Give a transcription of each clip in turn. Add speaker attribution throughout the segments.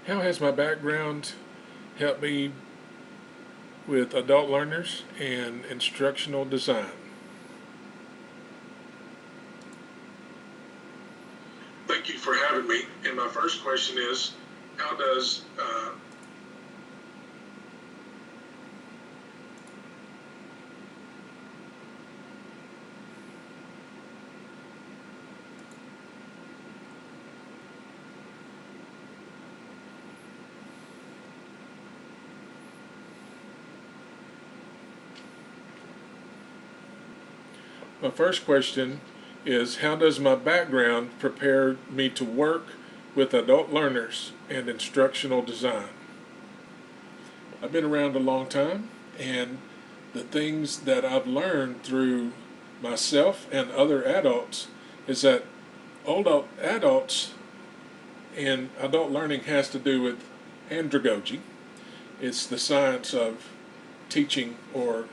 Speaker 1: How has my background helped me with adult learners and instructional design? Thank you for having me. And my first question is, how does my first question is, how does my background prepare me to work with adult learners and instructional design? I've been around a long time, and the things that I've learned through myself and other adults is that adults and adult learning has to do with andragogy. It's the science of teaching or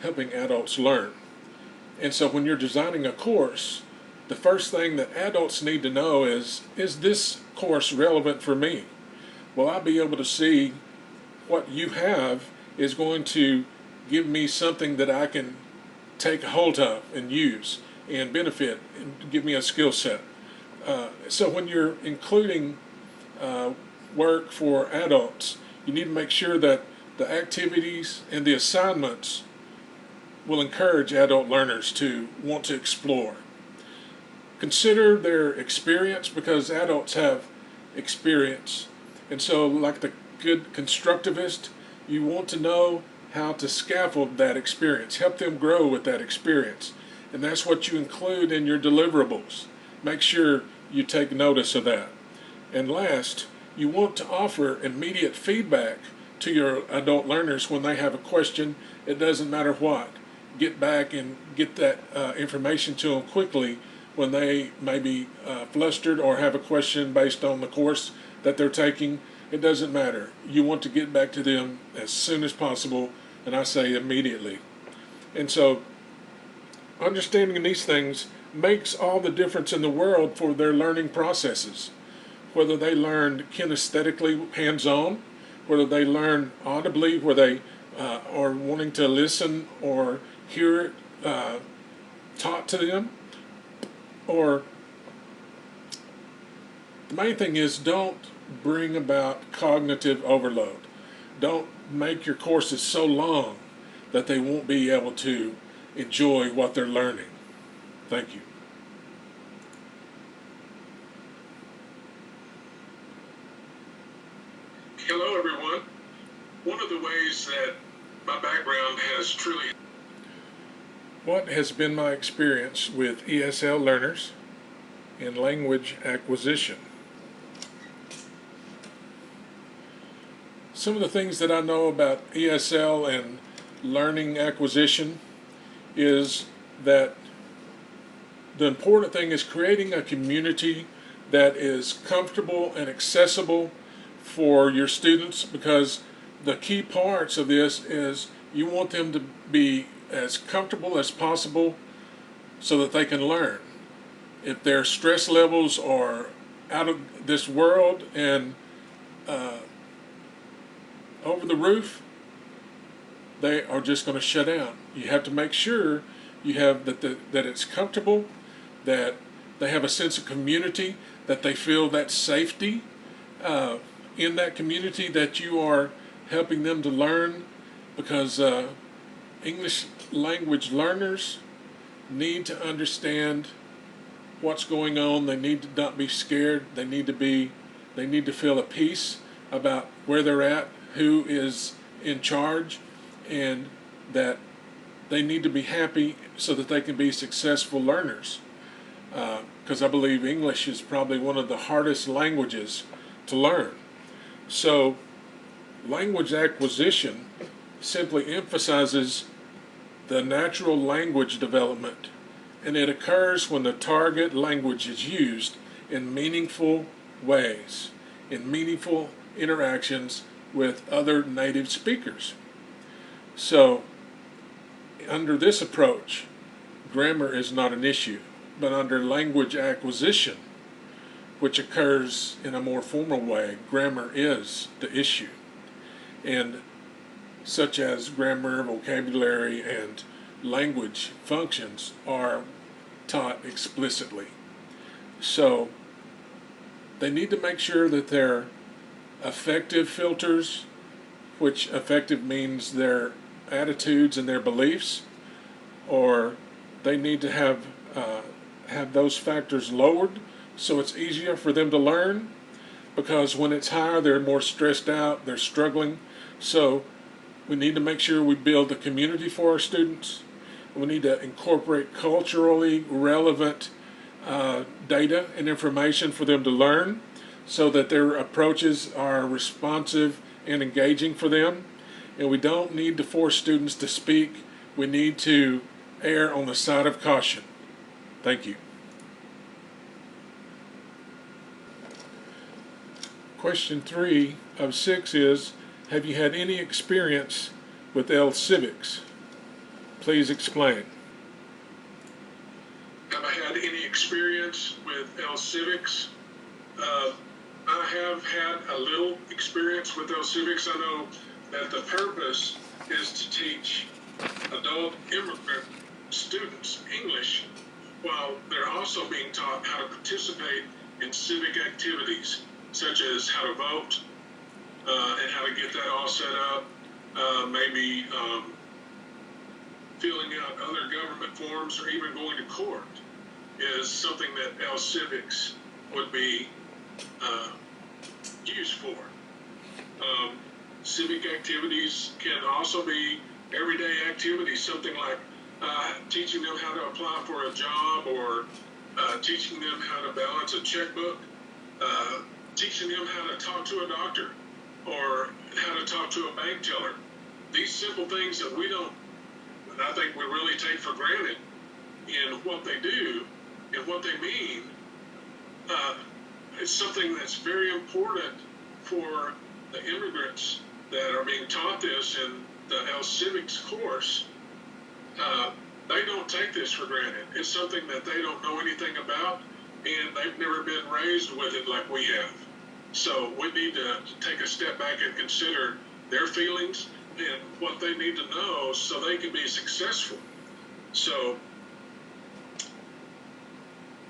Speaker 1: helping adults learn. And so when you're designing a course, the first thing that adults need to know is this course relevant for me? Will I be able to see what you have is going to give me something that I can take a hold of and use and benefit and give me a skill set? So when you're including work for adults, you need to make sure that the activities and the assignments will encourage adult learners to want to explore. Consider their experience, because adults have experience. And so, like the good constructivist, you want to know how to scaffold that experience, help them grow with that experience. And that's what you include in your deliverables. Make sure you take notice of that. And last, you want to offer immediate feedback to your adult learners when they have a question. It doesn't matter what. Get back and get that information to them quickly when they may be flustered or have a question based on the course that they're taking. It doesn't matter. You want to get back to them as soon as possible, and I say immediately. And so understanding these things makes all the difference in the world for their learning processes. Whether they learn kinesthetically, hands-on, whether they learn audibly, where they are wanting to listen or hear it taught to them, or the main thing is, don't bring about cognitive overload. Don't make your courses so long that they won't be able to enjoy what they're learning. Thank you. Hello, everyone. One of the ways that my background has truly... What has been my experience with ESL learners in language acquisition? Some of the things that I know about ESL and learning acquisition is that the important thing is creating a community that is comfortable and accessible for your students, because the key parts of this is you want them to be as comfortable as possible so that they can learn. If their stress levels are out of this world and over the roof, they are just going to shut down. You have to make sure you have that it's comfortable, that they have a sense of community, that they feel that safety in that community, that you are helping them to learn, because English language learners need to understand what's going on. They need to not be scared. They need to feel at peace about where they're at, who is in charge, and that they need to be happy so that they can be successful learners. Because I believe English is probably one of the hardest languages to learn. So language acquisition simply emphasizes the natural language development, and it occurs when the target language is used in meaningful ways, in meaningful interactions with other native speakers. So under this approach, grammar is not an issue, but under language acquisition, which occurs in a more formal way. Grammar is the issue, and such as grammar, vocabulary, and language functions are taught explicitly. So they need to make sure that their affective filters, which affective means their attitudes and their beliefs, or they need to have those factors lowered so it's easier for them to learn, because when it's higher they're more stressed out, they're struggling. So we need to make sure we build a community for our students. We need to incorporate culturally relevant data and information for them to learn so that their approaches are responsive and engaging for them. And we don't need to force students to speak. We need to err on the side of caution. Thank you. Question 3 of 6 is, have you had any experience with L-Civics? Please explain.
Speaker 2: Have I had any experience with L-Civics? I have had a little experience with L-Civics. I know that the purpose is to teach adult immigrant students English while they're also being taught how to participate in civic activities such as how to vote and how to get that all set up, maybe filling out other government forms or even going to court is something that L-Civics would be used for. Civic activities can also be everyday activities, something like teaching them how to apply for a job, or teaching them how to balance a checkbook, teaching them how to talk to a doctor, or how to talk to a bank teller. These simple things that I think we really take for granted in what they do and what they mean. It's something that's very important for the immigrants that are being taught this in the L-Civics course. They don't take this for granted. It's something that they don't know anything about, and they've never been raised with it like we have. So we need to take a step back and consider their feelings and what they need to know so they can be successful. So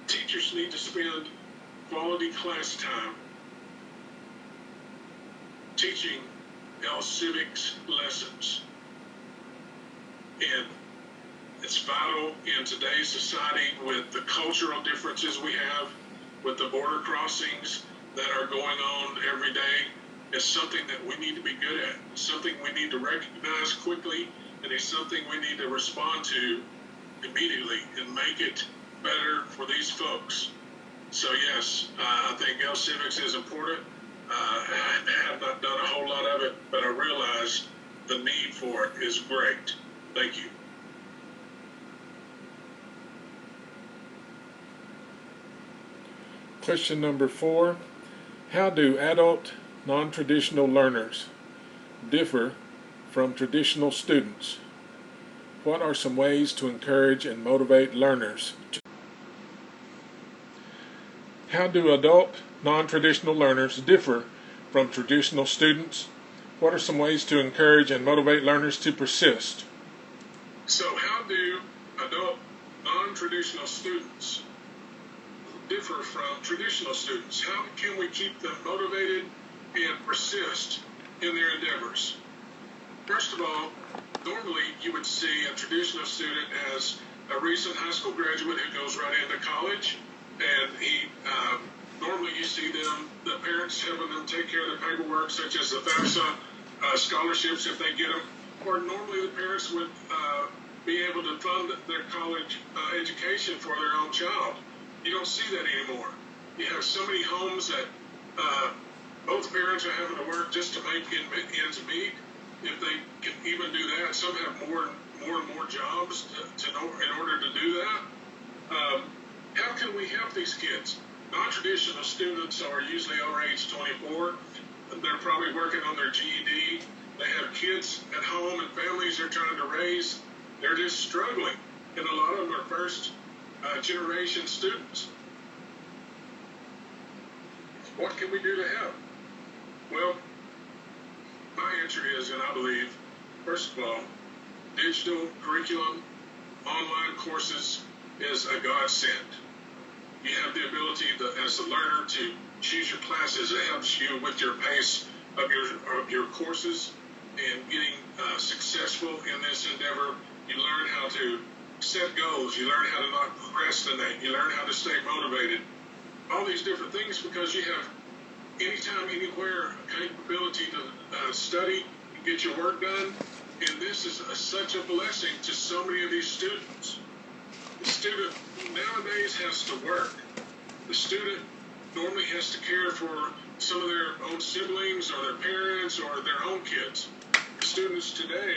Speaker 2: teachers need to spend quality class time teaching L-Civics lessons. And it's vital in today's society with the cultural differences we have, with the border crossings that are going on every day. It's something that we need to be good at. It's something we need to recognize quickly, and it's something we need to respond to immediately and make it better for these folks. So yes, I think L-Civics is important. I have not done a whole lot of it, but I realize the need for it is great. Thank you.
Speaker 1: Question number 4. How do adult non-traditional learners differ from traditional students? What are some ways to encourage and motivate learners? How do adult non-traditional learners differ from traditional students? What are some ways to encourage and motivate learners to persist?
Speaker 2: So how do adult non-traditional students differ from traditional students? How can we keep them motivated and persist in their endeavors? First of all, normally you would see a traditional student as a recent high school graduate who goes right into college, and normally you see them, the parents having them take care of the paperwork, such as the FAFSA scholarships if they get them, or normally the parents would be able to fund their college education for their own child. You don't see that anymore. You have so many homes that both parents are having to work just to make ends meet. If they can even do that, some have more and more jobs in order to do that. How can we help these kids? Non-traditional students are usually over age 24. They're probably working on their GED. They have kids at home and families they're trying to raise. They're just struggling. And a lot of them are first generation students. What can we do to help? Well, my answer is, and I believe, first of all, digital curriculum, online courses is a godsend. You have the ability as a learner to choose your classes. It helps you with your pace of your courses and getting successful in this endeavor. You learn how to set goals. You learn how to not procrastinate. You learn how to stay motivated. All these different things because you have anytime, anywhere capability to study and get your work done. And this is such a blessing to so many of these students. The student nowadays has to work. The student normally has to care for some of their own siblings or their parents or their own kids. The students today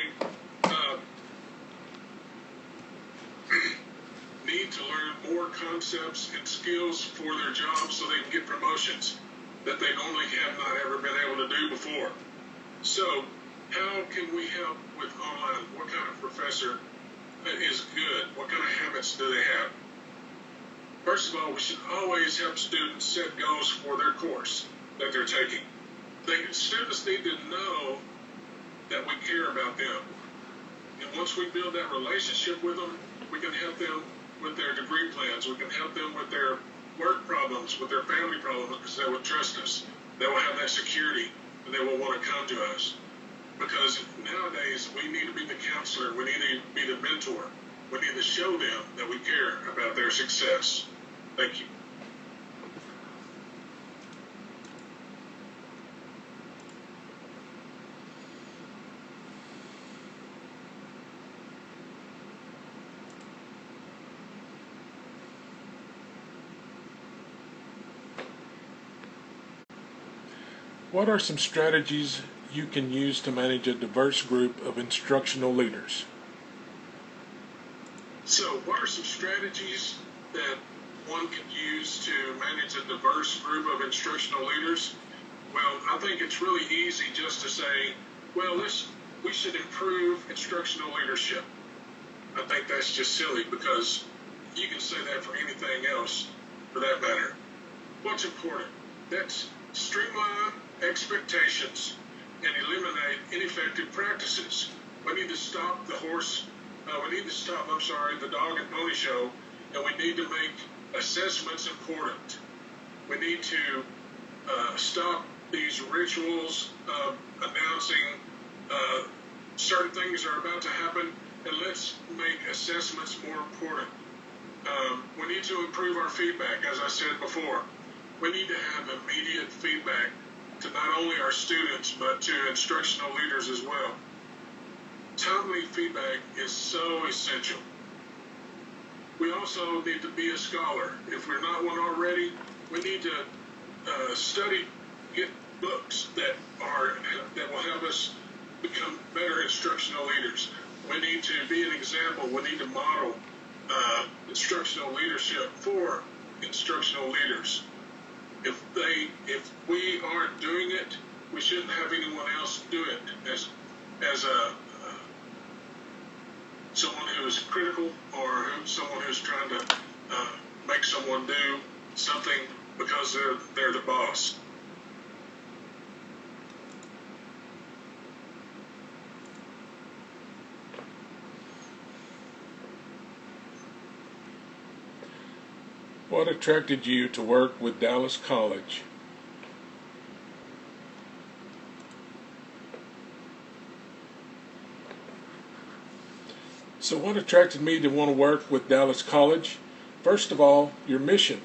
Speaker 2: need to learn more concepts and skills for their jobs so they can get promotions that they normally have not ever been able to do before. So how can we help with online? What kind of professor is good? What kind of habits do they have? First of all, we should always help students set goals for their course that they're taking. Students need to know that we care about them. And once we build that relationship with them, we can help them with their degree plans. We can help them with their work problems, with their family problems, because they will trust us. They will have that security, and they will want to come to us. Because nowadays, we need to be the counselor. We need to be the mentor. We need to show them that we care about their success. Thank you.
Speaker 1: What are some strategies you can use to manage a diverse group of instructional leaders?
Speaker 2: So, what are some strategies that one could use to manage a diverse group of instructional leaders? Well, I think it's really easy just to say, well, we should improve instructional leadership. I think that's just silly because you can say that for anything else for that matter. What's important? That's streamline expectations and eliminate ineffective practices. We need to stop the dog and pony show, and we need to make assessments important. We need to stop these rituals of announcing certain things are about to happen, and let's make assessments more important. We need to improve our feedback, as I said before. We need to have immediate feedback to not only our students, but to instructional leaders as well. Timely feedback is so essential. We also need to be a scholar. If we're not one already, we need to study, get books that will help us become better instructional leaders. We need to be an example. We need to model instructional leadership for instructional leaders. If we aren't doing it, we shouldn't have anyone else do it as someone who is critical or someone who's trying to make someone do something because they're the boss.
Speaker 1: What attracted you to work with Dallas College? So what attracted me to want to work with Dallas College? First of all, your mission,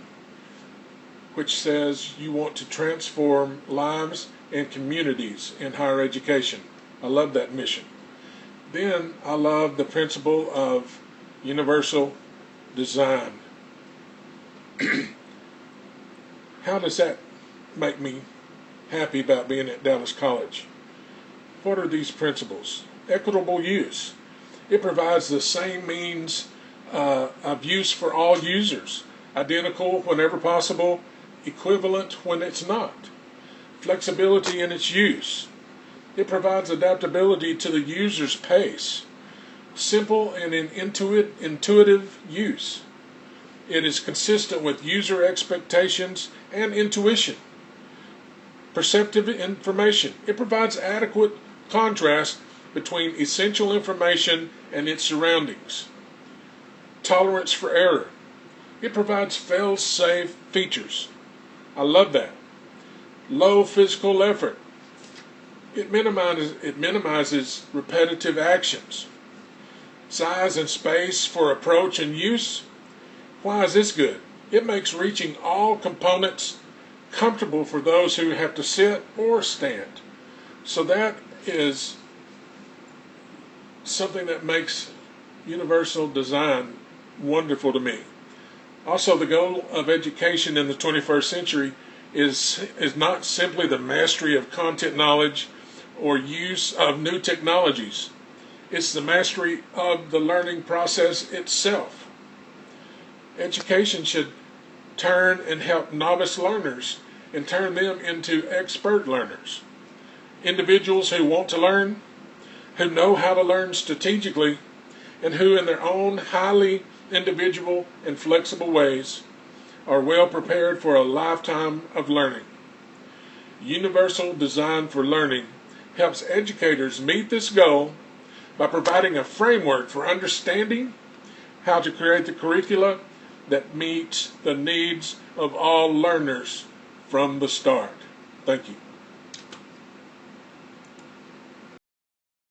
Speaker 1: which says you want to transform lives and communities in higher education. I love that mission. Then I love the principle of universal design. How does that make me happy about being at Dallas College? What are these principles? Equitable use. It provides the same means of use for all users. Identical whenever possible, equivalent when it's not. Flexibility in its use. It provides adaptability to the user's pace. Simple and intuitive use. It is consistent with user expectations and intuition. Perceptive information. It provides adequate contrast between essential information and its surroundings. Tolerance for error. It provides fail-safe features. I love that. Low physical effort. It minimizes repetitive actions. Size and space for approach and use. Why is this good? It makes reaching all components comfortable for those who have to sit or stand. So that is something that makes universal design wonderful to me. Also, the goal of education in the 21st century is not simply the mastery of content knowledge or use of new technologies. It's the mastery of the learning process itself. Education should turn and help novice learners and turn them into expert learners. Individuals who want to learn, who know how to learn strategically, and who in their own highly individual and flexible ways are well prepared for a lifetime of learning. Universal design for learning helps educators meet this goal by providing a framework for understanding how to create the curricula that meets the needs of all learners from the start. Thank you.